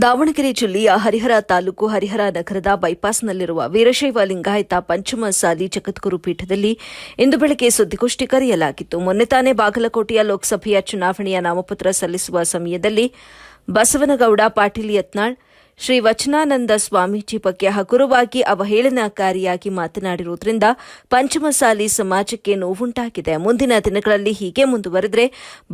ದಾವಣಗೆರೆ ಜಿಲ್ಲೆಯ ಹರಿಹರ ತಾಲೂಕು ಹರಿಹರ ನಗರದ ಬೈಪಾಸ್ನಲ್ಲಿರುವ ವೀರಶೈವ ಲಿಂಗಾಯತ ಪಂಚಮಸಾಲಿ ಜಗದ್ಗುರು ಪೀಠದಲ್ಲಿ ಇಂದು ಬೆಳಗ್ಗೆ ಸುದ್ದಿಗೋಷ್ಠಿ ಕರೆಯಲಾಗಿತ್ತು. ಮೊನ್ನೆ ತಾನೇ ಬಾಗಲಕೋಟೆಯ ಲೋಕಸಭೆಯ ಚುನಾವಣೆಯ ನಾಮಪತ್ರ ಸಲ್ಲಿಸುವ ಸಮಯದಲ್ಲಿ ಬಸವನಗೌಡ ಪಾಟೀಲ್ ಯತ್ನಾಳ್ ಶ್ರೀ ವಚನಾನಂದ ಸ್ವಾಮೀಜಿ ಬಗ್ಗೆ ಹಗುರವಾಗಿ ಅವಹೇಳನಕಾರಿಯಾಗಿ ಮಾತನಾಡಿರುವುದರಿಂದ ಪಂಚಮಸಾಲಿ ಸಮಾಜಕ್ಕೆ ನೋವುಂಟಾಗಿದೆ. ಮುಂದಿನ ದಿನಗಳಲ್ಲಿ ಹೀಗೆ ಮುಂದುವರೆದರೆ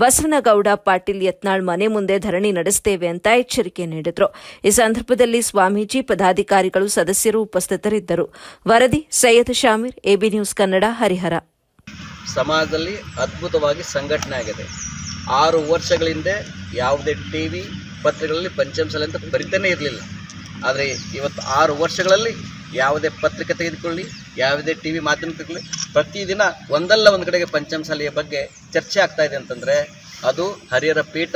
ಬಸವನಗೌಡ ಪಾಟೀಲ್ ಯತ್ನಾಳ್ ಮನೆ ಮುಂದೆ ಧರಣಿ ನಡೆಸುತ್ತೇವೆ ಅಂತ ಎಚ್ಚರಿಕೆ ನೀಡಿದರು. ಈ ಸಂದರ್ಭದಲ್ಲಿ ಸ್ವಾಮೀಜಿ, ಪದಾಧಿಕಾರಿಗಳು, ಸದಸ್ಯರು ಉಪಸ್ಥಿತರಿದ್ದರು. ವರದಿ ಸೈಯದ್ ಶಾಮೀರ್, ಎಬಿ ನ್ಯೂಸ್ ಕನ್ನಡ, ಹರಿಹರ. ಸಮಾಜದಲ್ಲಿ ಅದ್ಭುತವಾಗಿ ಸಂಘಟನೆ ಆಗಿದೆ. 6 ವರ್ಷಗಳ ಹಿಂದೆ ಯಾವುದೇ ಟಿವಿ ಪತ್ರಿಕೆಗಳಲ್ಲಿ ಪಂಚಮಸಾಲಿ ಅಂತ ಬರಿತಾನೆ ಇರಲಿಲ್ಲ. ಆದರೆ ಇವತ್ತು 6 ವರ್ಷಗಳಲ್ಲಿ ಯಾವುದೇ ಪತ್ರಿಕೆ ತೆಗೆದುಕೊಳ್ಳಿ, ಯಾವುದೇ ಟಿವಿ ಮಾಧ್ಯಮ ತೆಗೆದುಕೊಳ್ಳಿ, ಪ್ರತಿದಿನ ಒಂದಲ್ಲ ಒಂದು ಕಡೆಗೆ ಪಂಚಮಸಾಲಿಯ ಬಗ್ಗೆ ಚರ್ಚೆ ಆಗ್ತಾ ಇದೆ ಅಂತಂದರೆ ಅದು ಹರಿಹರ ಪೀಠ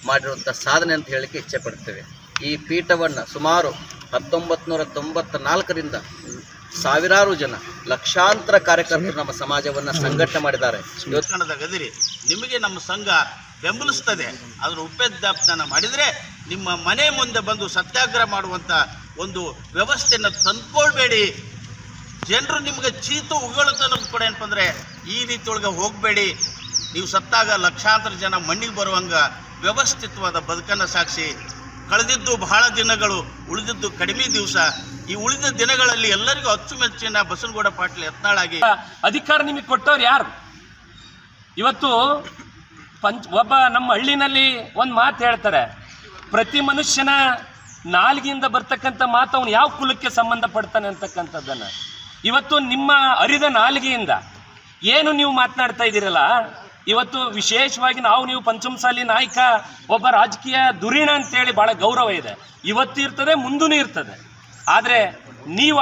ಮಾಡಿರುವಂಥ ಸಾಧನೆ ಅಂತ ಹೇಳಲಿಕ್ಕೆ ಇಚ್ಛೆ ಪಡ್ತೇವೆ. ಈ ಪೀಠವನ್ನು ಸುಮಾರು 1994ರಿಂದ ಸಾವಿರಾರು ಜನ, ಲಕ್ಷಾಂತರ ಕಾರ್ಯಕರ್ತರು ನಮ್ಮ ಸಮಾಜವನ್ನು ಸಂಘಟನೆ ಮಾಡಿದ್ದಾರೆ. ಕನ್ನಡದ ಗದಿರಿ ನಿಮಗೆ ನಮ್ಮ ಸಂಘ ಬೆಂಬಲಿಸ್ತದೆ. ಅದರ ಉಪೇದ್ಯಾಪನ ಮಾಡಿದರೆ ನಿಮ್ಮ ಮನೆ ಮುಂದೆ ಬಂದು ಸತ್ಯಾಗ್ರಹ ಮಾಡುವಂಥ ಒಂದು ವ್ಯವಸ್ಥೆಯನ್ನು ತಂದ್ಕೊಳ್ಬೇಡಿ. ಜನರು ನಿಮಗೆ ಚೀತು ಉಗುಳುತ್ತನ್ನು ಕೂಡ ಏನಪ್ಪ ಅಂದರೆ ಈ ರೀತಿ ಒಳಗೆ ಹೋಗಬೇಡಿ. ನೀವು ಸತ್ತಾಗ ಲಕ್ಷಾಂತರ ಜನ ಮಣ್ಣಿಗೆ ಬರುವಂಗೆ ವ್ಯವಸ್ಥಿತವಾದ ಬದುಕನ್ನು ಸಾಗಿಸಿ. ಕಳೆದಿದ್ದು ಬಹಳ ದಿನಗಳು, ಉಳಿದಿದ್ದು ಕಡಿಮೆ ದಿವಸ. ಈ ಉಳಿದ ದಿನಗಳಲ್ಲಿ ಎಲ್ಲರಿಗೂ ಅಚ್ಚುಮೆಚ್ಚಿನ ಬಸವನಗೌಡ ಪಾಟೀಲ್ ಯತ್ನಾಳಾಗಿ ಅಧಿಕಾರ ನಿಮಗೆ ಕೊಟ್ಟವ್ರು ಯಾರು? ಇವತ್ತು ಒಬ್ಬ ನಮ್ಮ ಹಳ್ಳಿನಲ್ಲಿ ಒಂದು ಮಾತು ಹೇಳ್ತಾರೆ, ಪ್ರತಿ ಮನುಷ್ಯನ ನಾಲ್ಗಿಂದ ಬರ್ತಕ್ಕಂಥ ಮಾತು ಅವನು ಯಾವ ಕುಲಕ್ಕೆ ಸಂಬಂಧಪಡ್ತಾನೆ ಅಂತಕ್ಕಂಥದ್ದನ್ನು ಇವತ್ತು ನಿಮ್ಮ ಅರಿದ ನಾಲಿಗೆಯಿಂದ ಏನು ನೀವು ಮಾತನಾಡ್ತಾ ಇದ್ದೀರಲ್ಲ, ಇವತ್ತು ವಿಶೇಷವಾಗಿ ನೀವು ಪಂಚಮಸಾಲಿ ನಾಯಕ, ಒಬ್ಬ ರಾಜಕೀಯ ಧುರೀಣ ಅಂತೇಳಿ ಭಾಳ ಗೌರವ ಇದೆ. ಇವತ್ತು ಇರ್ತದೆ, ಮುಂದೂ ಇರ್ತದೆ. ಆದರೆ ನೀವು